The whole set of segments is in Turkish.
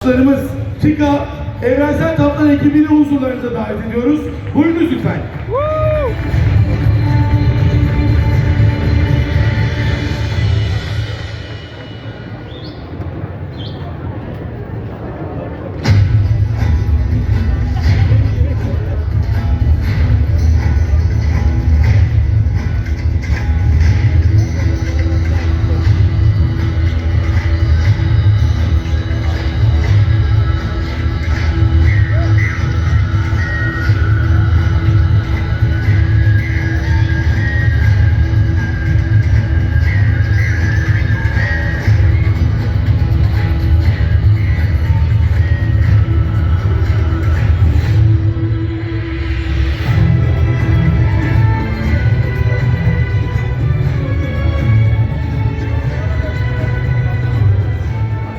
Arkadaşlarımız TİKA Evrensel Taplar ekibini huzurlarınıza davet ediyoruz. Buyurunuz lütfen.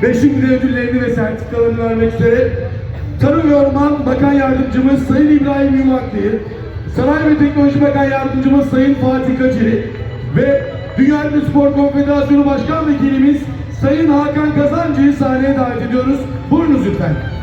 Ve şimdi de ödüllerini ve sertifikalarını vermek üzere Tarım ve Orman Bakan Yardımcımız Sayın İbrahim Yumaklı'yı, Sanayi ve Teknoloji Bakan Yardımcımız Sayın Fatih Kaciri ve Dünya Spor Konfederasyonu Başkan Vekilimiz Sayın Hakan Kazancı'yı sahneye davet ediyoruz. Buyurunuz lütfen.